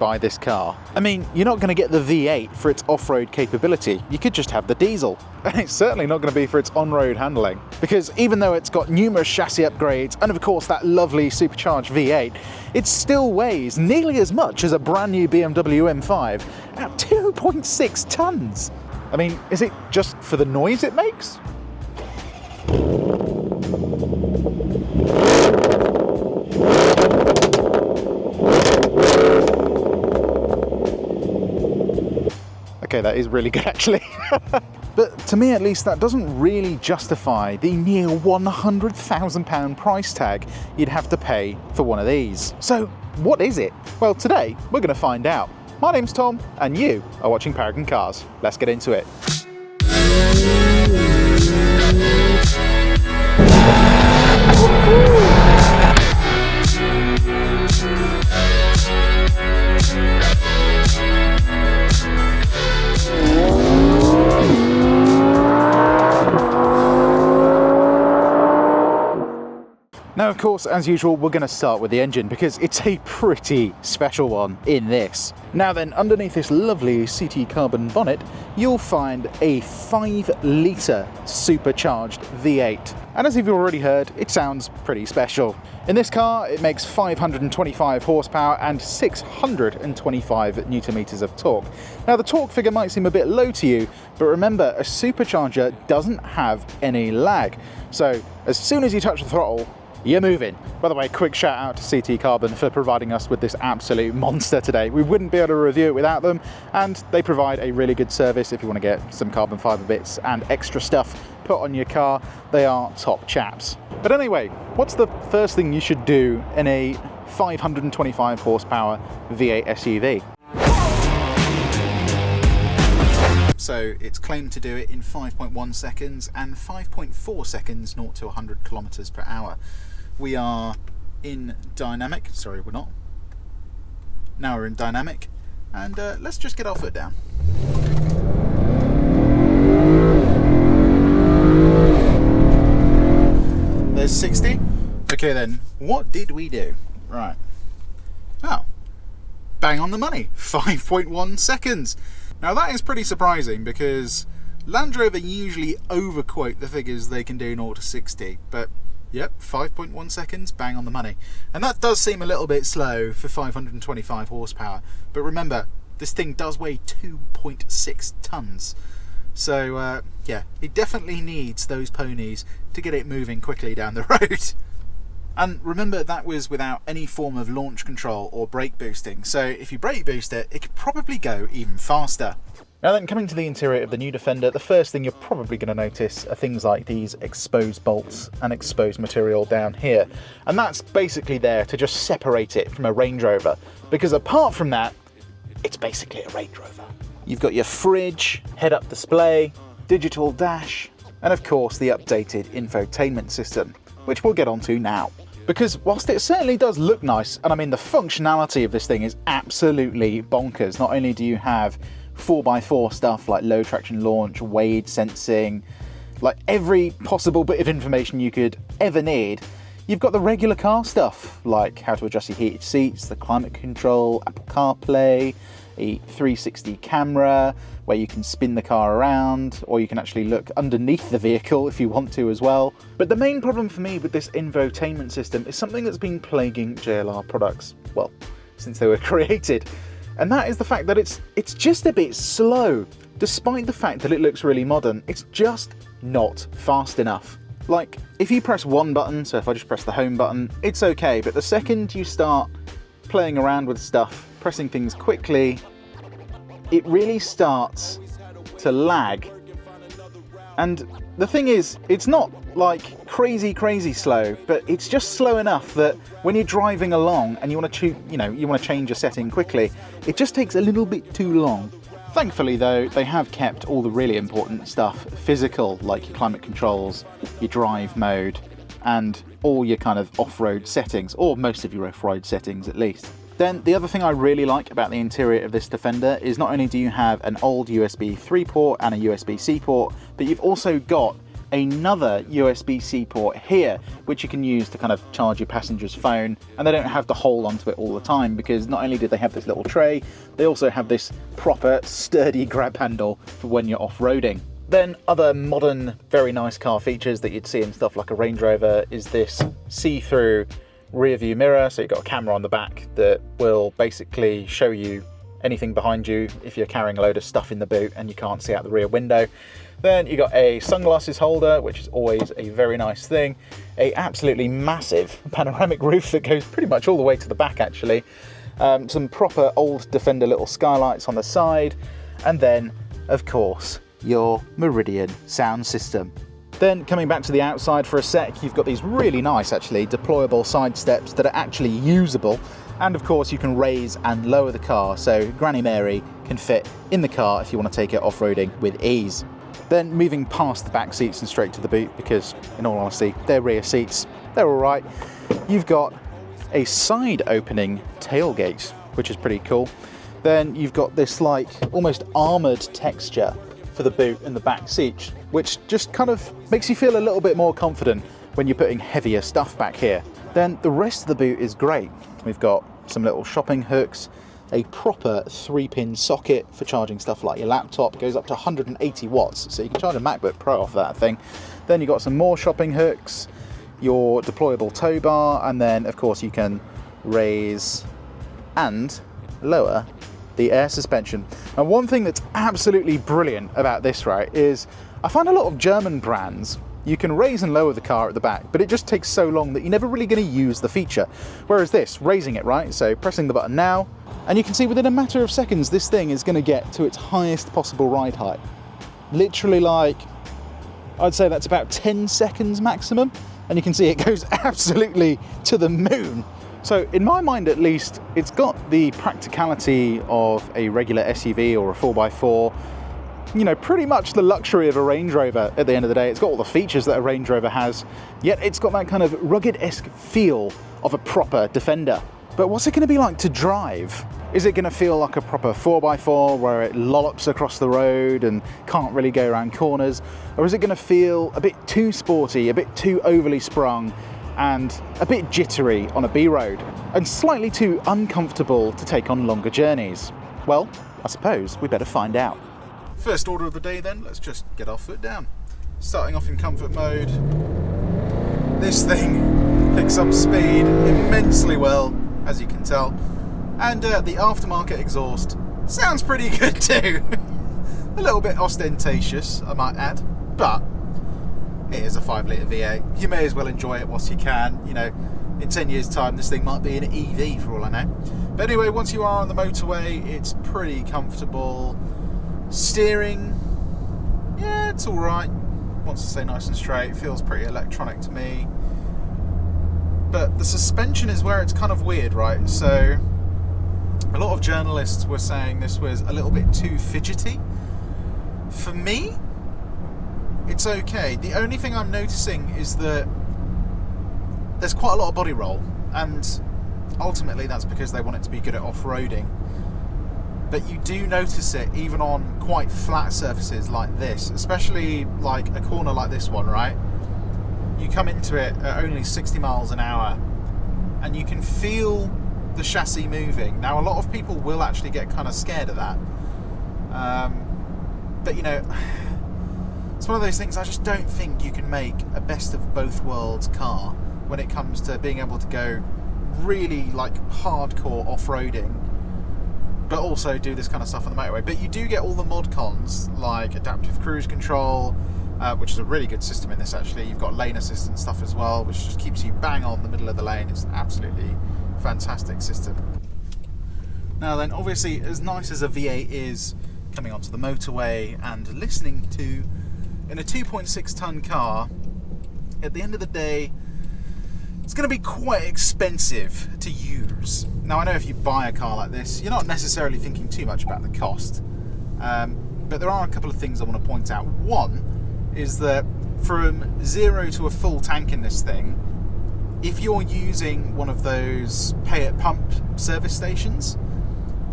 buy this car. I mean, you're not going to get the V8 for its off-road capability. You could just have the diesel. And it's certainly not going to be for its on-road handling. Because even though it's got numerous chassis upgrades and of course that lovely supercharged V8, it still weighs nearly as much as a brand new BMW M5 at 2.6 tons. I mean, is it just for the noise it makes? Okay, that is really good actually. But to me at least, that doesn't really justify the near £100,000 price tag you'd have to pay for one of these. So what is it? Well, today we're going to find out. My name's Tom and you are watching Paragon Cars. Let's get into it. Now, of course, as usual, we're going to start with the engine because it's a pretty special one in this. Now then, underneath this lovely CT carbon bonnet, you'll find a 5-litre supercharged V8. And as you've already heard, it sounds pretty special. In this car, it makes 525 horsepower and 625 newton meters of torque. Now, the torque figure might seem a bit low to you, but remember, a supercharger doesn't have any lag. So as soon as you touch the throttle, you're moving. By the way, quick shout out to CT Carbon for providing us with this absolute monster today. We wouldn't be able to review it without them, and they provide a really good service if you want to get some carbon fiber bits and extra stuff put on your car. They are top chaps. But anyway, what's the first thing you should do in a 525 horsepower V8 SUV? So it's claimed to do it in 5.1 seconds and 5.4 seconds 0 to 100 kilometers per hour. We are in dynamic. Sorry, we're not. Now we're in dynamic, and let's just get our foot down. There's 60. Okay then, what did we do? Right. Oh, bang on the money. 5.1 seconds. Now that is pretty surprising because Land Rover usually overquote the figures they can do 0 to 60, but yep, 5.1 seconds, bang on the money. And that does seem a little bit slow for 525 horsepower, but remember, this thing does weigh 2.6 tons. So yeah, it definitely needs those ponies to get it moving quickly down the road. And remember, that was without any form of launch control or brake boosting, so if you brake boost it, it could probably go even faster. Now then, coming to the interior of the new Defender, the first thing you're probably going to notice are things like these exposed bolts and exposed material down here. And that's basically there to just separate it from a Range Rover, because apart from that, it's basically a Range Rover. You've got your fridge, head-up display, digital dash, and of course the updated infotainment system, which we'll get onto now. Because whilst it certainly does look nice, and I mean the functionality of this thing is absolutely bonkers. Not only do you have 4x4 stuff like low traction launch, Wade sensing, like every possible bit of information you could ever need, you've got the regular car stuff like how to adjust your heated seats, the climate control, Apple CarPlay, a 360 camera where you can spin the car around, or you can actually look underneath the vehicle if you want to as well. But the main problem for me with this infotainment system is something that's been plaguing JLR products, well, since they were created. And that is the fact that it's just a bit slow. Despite the fact that it looks really modern, it's just not fast enough. Like, if you press one button, so if I just press the home button, it's okay, but the second you start playing around with stuff, pressing things quickly, it really starts to lag. And the thing is, it's not like crazy slow, but it's just slow enough that when you're driving along and you want to change a setting quickly, it just takes a little bit too long. Thankfully though, they have kept all the really important stuff physical, like your climate controls, your drive mode, and all your kind of off-road settings, or most of your off-road settings at least. Then the other thing I really like about the interior of this Defender is not only do you have an old USB 3 port and a USB-C port, but you've also got another USB-C port here, which you can use to kind of charge your passenger's phone, and they don't have to hold onto it all the time, because not only do they have this little tray, they also have this proper sturdy grab handle for when you're off-roading. Then other modern, very nice car features that you'd see in stuff like a Range Rover is this see-through rear view mirror. So you've got a camera on the back that will basically show you anything behind you if you're carrying a load of stuff in the boot and you can't see out the rear window. Then you got a sunglasses holder, which is always a very nice thing. A absolutely massive panoramic roof that goes pretty much all the way to the back, actually. Some proper old Defender little skylights on the side. And then, of course, your Meridian sound system. Then coming back to the outside for a sec, you've got these really nice, actually, deployable side steps that are actually usable. And of course you can raise and lower the car, so Granny Mary can fit in the car if you want to take it off-roading with ease. Then moving past the back seats and straight to the boot, because in all honesty, they're rear seats, they're all right. You've got a side opening tailgate, which is pretty cool. Then you've got this like almost armoured texture for the boot and the back seat, which just kind of makes you feel a little bit more confident when you're putting heavier stuff back here. Then the rest of the boot is great. We've got some little shopping hooks, a proper 3-pin socket for charging stuff like your laptop. It goes up to 180 watts, so you can charge a MacBook Pro off that thing. Then you've got some more shopping hooks, your deployable tow bar, and then of course you can raise and lower the air suspension. And one thing that's absolutely brilliant about this, right, is I find a lot of German brands, you can raise and lower the car at the back, but it just takes so long that you're never really going to use the feature. Whereas this, raising it, right, so pressing the button now, and you can see within a matter of seconds this thing is going to get to its highest possible ride height. Literally, like, I'd say that's about 10 seconds maximum, and you can see it goes absolutely to the moon. So in my mind at least, it's got the practicality of a regular SUV or a 4x4, you know, pretty much the luxury of a Range Rover at the end of the day. It's got all the features that a Range Rover has, yet it's got that kind of rugged-esque feel of a proper Defender. But what's it going to be like to drive? Is it going to feel like a proper 4x4 where it lollops across the road and can't really go around corners? Or is it going to feel a bit too sporty, a bit too overly sprung, and a bit jittery on a B road, and slightly too uncomfortable to take on longer journeys? Well, I suppose we better find out. First order of the day then, let's just get our foot down. Starting off in comfort mode, this thing picks up speed immensely well, as you can tell, and the aftermarket exhaust sounds pretty good too. A little bit ostentatious, I might add, but it is a 5-litre V8. You may as well enjoy it whilst you can. You know, in 10 years time this thing might be an EV for all I know. But anyway, once you are on the motorway, it's pretty comfortable. Steering, yeah, it's alright. Wants to stay nice and straight, feels pretty electronic to me. But the suspension is where it's kind of weird, right? So a lot of journalists were saying this was a little bit too fidgety. For me, it's okay. The only thing I'm noticing is that there's quite a lot of body roll, and ultimately that's because they want it to be good at off-roading. But you do notice it even on quite flat surfaces like this, especially like a corner like this one, right? You come into it at only 60 miles an hour and you can feel the chassis moving. Now, a lot of people will actually get kind of scared of that. But you know, it's one of those things, I just don't think you can make a best of both worlds car when it comes to being able to go really like hardcore off-roading, but also do this kind of stuff on the motorway. But you do get all the mod cons like adaptive cruise control, which is a really good system in this actually. You've got lane assistance stuff as well, which just keeps you bang on the middle of the lane. It's an absolutely fantastic system. Now then, obviously, as nice as a V8 is coming onto the motorway and listening to in a 2.6 ton car, at the end of the day, it's going to be quite expensive to use. Now, I know if you buy a car like this, you're not necessarily thinking too much about the cost, but there are a couple of things I want to point out. One is that from 0 to a full tank in this thing, if you're using one of those pay at pump service stations,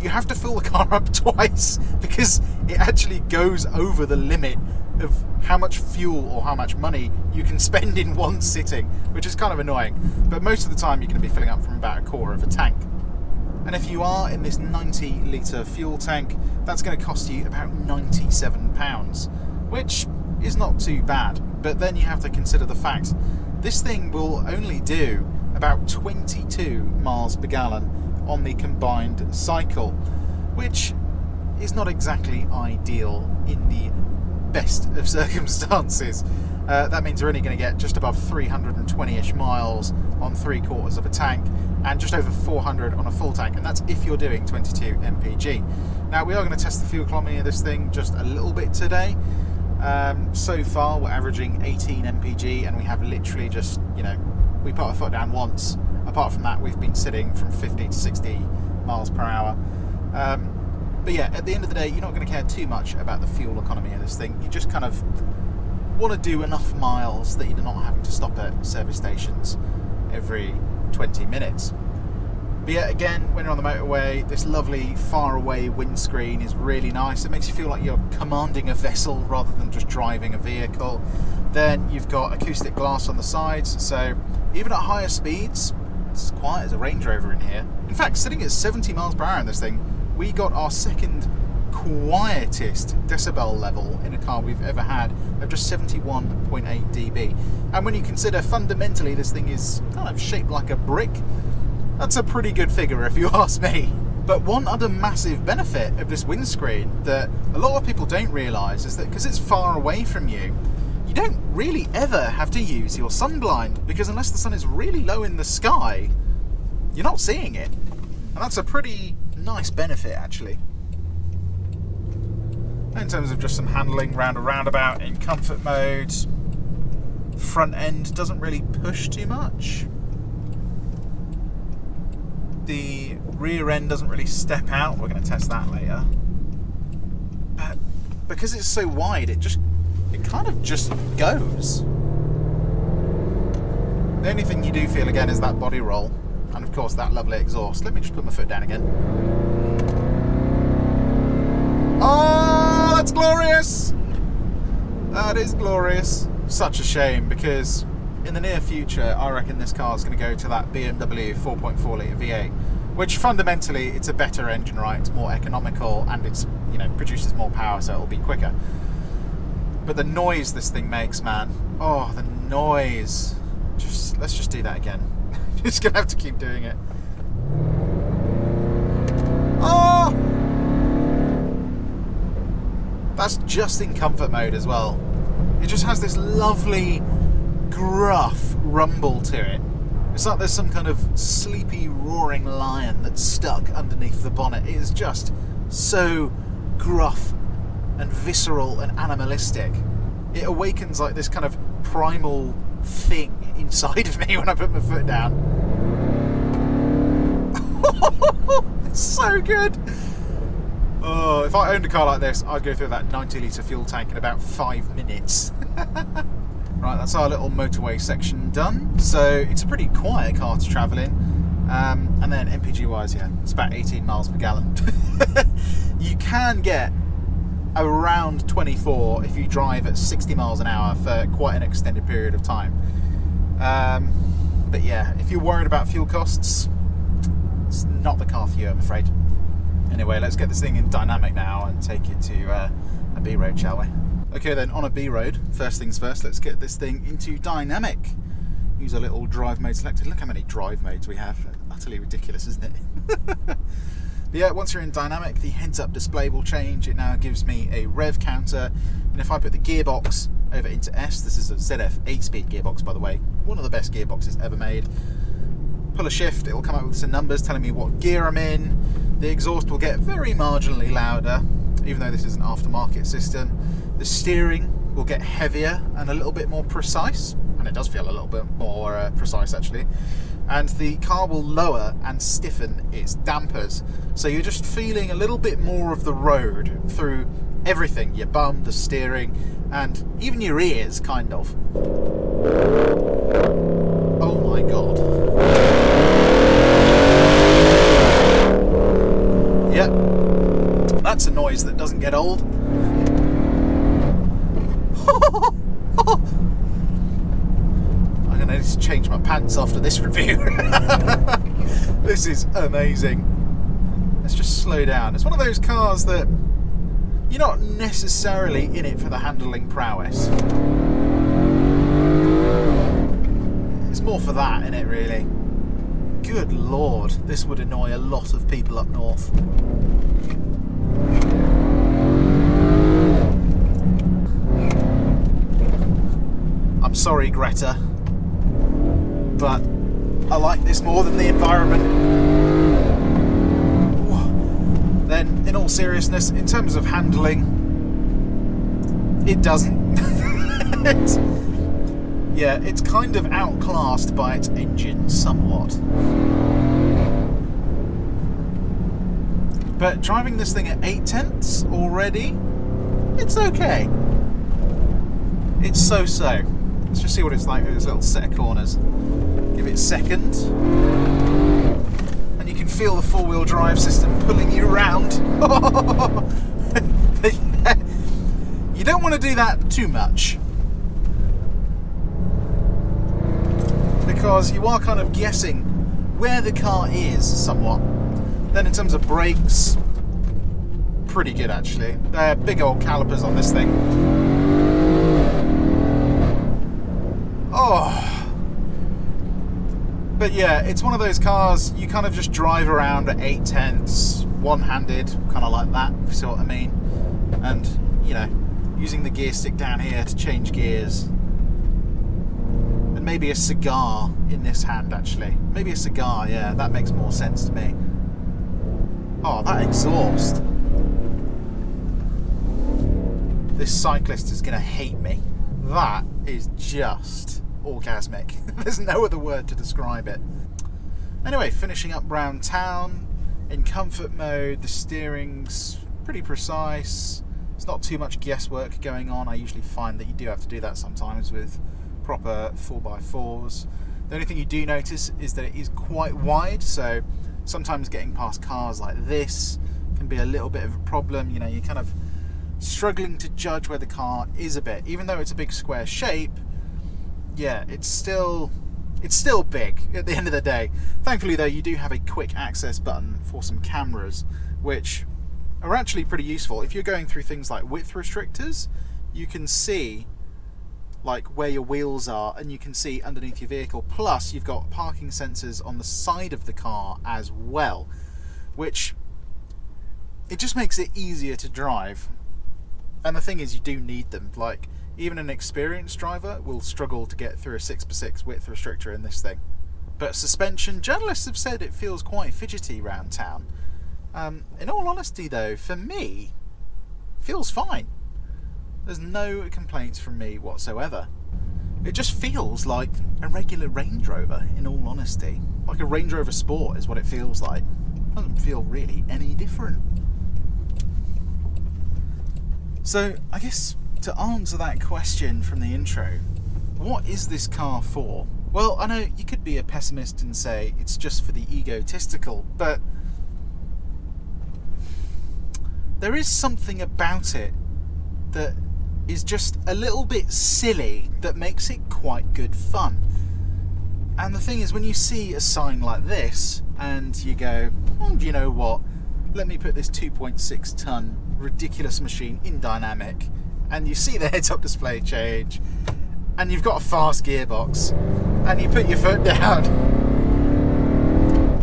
you have to fill the car up twice because it actually goes over the limit of how much fuel or how much money you can spend in one sitting, which is kind of annoying. But most of the time you're going to be filling up from about a quarter of a tank. And if you are in this 90 litre fuel tank, that's going to cost you about £97, which is not too bad. But then you have to consider the fact this thing will only do about 22 miles per gallon on the combined cycle, which is not exactly ideal in the best of circumstances. That means you're only going to get just above 320-ish miles on 3/4 of a tank and just over 400 on a full tank, and that's if you're doing 22 mpg. Now we are going to test the fuel economy of this thing just a little bit today. So far we're averaging 18 mpg and we have literally just, we put our foot down once. Apart from that, we've been sitting from 50 to 60 miles per hour. But yeah, at the end of the day, you're not going to care too much about the fuel economy of this thing. You just kind of want to do enough miles that you're not having to stop at service stations every 20 minutes. But yeah, again, when you're on the motorway, this lovely far-away windscreen is really nice. It makes you feel like you're commanding a vessel rather than just driving a vehicle. Then you've got acoustic glass on the sides, so even at higher speeds, it's as quiet as a Range Rover in here. In fact, sitting at 70 miles per hour in this thing, we got our second quietest decibel level in a car we've ever had of just 71.8 dB. And when you consider fundamentally this thing is kind of shaped like a brick, that's a pretty good figure if you ask me. But one other massive benefit of this windscreen that a lot of people don't realise is that because it's far away from you, you don't really ever have to use your sun blind, because unless the sun is really low in the sky, you're not seeing it. And that's a pretty nice benefit, actually. In terms of just some handling round a roundabout in comfort mode, front end doesn't really push too much. The rear end doesn't really step out. We're going to test that later. But because it's so wide, it kind of just goes. The only thing you do feel again is that body roll, and of course that lovely exhaust. Let me just put my foot down again. Oh, that's glorious! That is glorious. Such a shame, because in the near future I reckon this car is going to go to that BMW 4.4 litre V8, which fundamentally it's a better engine, right? It's more economical and it's, produces more power, so it'll be quicker. But the noise this thing makes, man. Oh, the noise. Let's just do that again. Just gonna have to keep doing it. Oh! That's just in comfort mode as well. It just has this lovely, gruff rumble to it. It's like there's some kind of sleepy, roaring lion that's stuck underneath the bonnet. It is just so gruff and visceral and animalistic. It awakens like this kind of primal thing inside of me when I put my foot down. It's so good. Oh, if I owned a car like this, I'd go through that 90 litre fuel tank in about 5 minutes. Right, that's our little motorway section done. So it's a pretty quiet car to travel in. And then MPG wise, yeah, it's about 18 miles per gallon. You can get around 24 if you drive at 60 miles an hour for quite an extended period of time. But yeah, if you're worried about fuel costs, it's not the car for you, I'm afraid. Anyway, let's get this thing in dynamic now and take it to a B road, shall we? Okay then, on a B road, first things first, let's get this thing into dynamic. Use a little drive mode selected. Look how many drive modes we have. Utterly ridiculous, isn't it? But yeah, once you're in dynamic, the heads-up display will change. It now gives me a rev counter, and if I put the gearbox over into S, this is a ZF 8-speed gearbox, by the way, one of the best gearboxes ever made. Pull a shift, it will come up with some numbers telling me what gear I'm in. The exhaust will get very marginally louder, even though this is an aftermarket system. The steering will get heavier and a little bit more precise, and it does feel a little bit more precise actually. And the car will lower and stiffen its dampers, so you're just feeling a little bit more of the road through everything, your bum, the steering, and even your ears, kind of. Oh my god. Yep, that's a noise that doesn't get old. I'm going to need to change my pants after this review. This is amazing. Let's just slow down. It's one of those cars that you're not necessarily in it for the handling prowess. It's more for that, isn't it, really? Good lord, this would annoy a lot of people up north. I'm sorry, Greta, but I like this more than the environment. Then, in all seriousness, in terms of handling, it doesn't. It's kind of outclassed by its engine somewhat. But driving this thing at 8/10 already, it's okay. It's so-so. Let's just see what it's like with this little set of corners. Give it second. And you can feel the four-wheel drive system pulling you around. You don't want to do that too much, because you are kind of guessing where the car is somewhat. Then in terms of brakes, pretty good actually. They're big old calipers on this thing. Oh, but yeah, it's one of those cars you kind of just drive around at 8/10, one-handed, kind of like that, if you see what I mean. And, you know, using the gear stick down here to change gears. And maybe a cigar in this hand, actually. Maybe a cigar, yeah, that makes more sense to me. Oh, that exhaust. This cyclist is going to hate me. That is just orgasmic. There's no other word to describe it. Anyway, finishing up round town. In comfort mode, the steering's pretty precise. It's not too much guesswork going on. I usually find that you do have to do that sometimes with proper 4x4s. The only thing you do notice is that it is quite wide, so sometimes getting past cars like this can be a little bit of a problem. You know, you're kind of struggling to judge where the car is a bit. Even though it's a big square shape, yeah, it's still big at the end of the day. Thankfully though, you do have a quick access button for some cameras, which are actually pretty useful. If you're going through things like width restrictors, you can see like where your wheels are, and you can see underneath your vehicle. Plus you've got parking sensors on the side of the car as well, which it just makes it easier to drive. And the thing is, you do need them. Like, even an experienced driver will struggle to get through a 6x6 width restrictor in this thing. But suspension, journalists have said it feels quite fidgety around town. In all honesty though, for me, it feels fine. There's no complaints from me whatsoever. It just feels like a regular Range Rover, in all honesty. Like a Range Rover Sport is what it feels like. It doesn't feel really any different. So, I guess to answer that question from the intro, what is this car for? Well, I know you could be a pessimist and say it's just for the egotistical, but there is something about it that is just a little bit silly that makes it quite good fun. And the thing is, when you see a sign like this and you go, oh, do you know what, let me put this 2.6 ton ridiculous machine in dynamic, and you see the heads-up display change, and you've got a fast gearbox, and you put your foot down,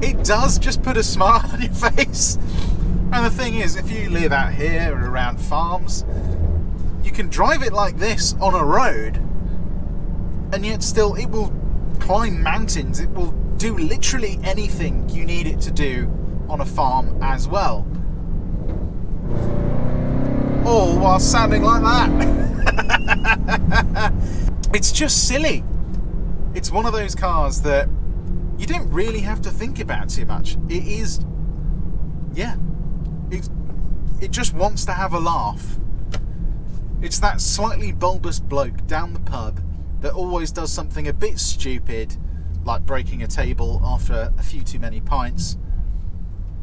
it does just put a smile on your face. And the thing is, if you live out here or around farms, you can drive it like this on a road, and yet still it will climb mountains, it will do literally anything you need it to do on a farm as well. All while sounding like that. It's just silly. It's one of those cars that you don't really have to think about too much. It is, yeah, it just wants to have a laugh. It's that slightly bulbous bloke down the pub that always does something a bit stupid, like breaking a table after a few too many pints.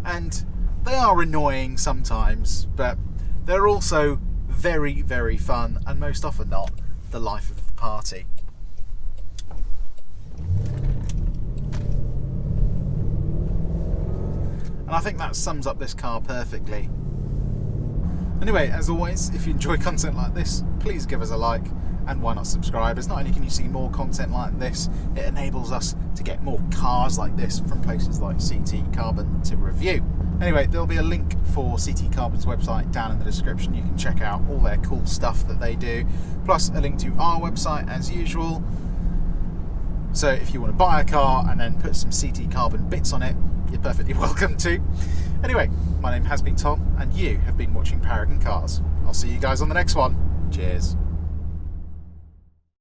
And they are annoying sometimes, but they're also very, very fun, and most often not, the life of the party. And I think that sums up this car perfectly. Anyway, as always, if you enjoy content like this, please give us a like, and why not subscribe, as not only can you see more content like this, it enables us to get more cars like this from places like CT Carbon to review. Anyway, there'll be a link for CT Carbon's website down in the description. You can check out all their cool stuff that they do, plus a link to our website as usual. So if you want to buy a car and then put some CT Carbon bits on it, you're perfectly welcome to. Anyway, my name has been Tom, and you have been watching Paragon Cars. I'll see you guys on the next one. Cheers.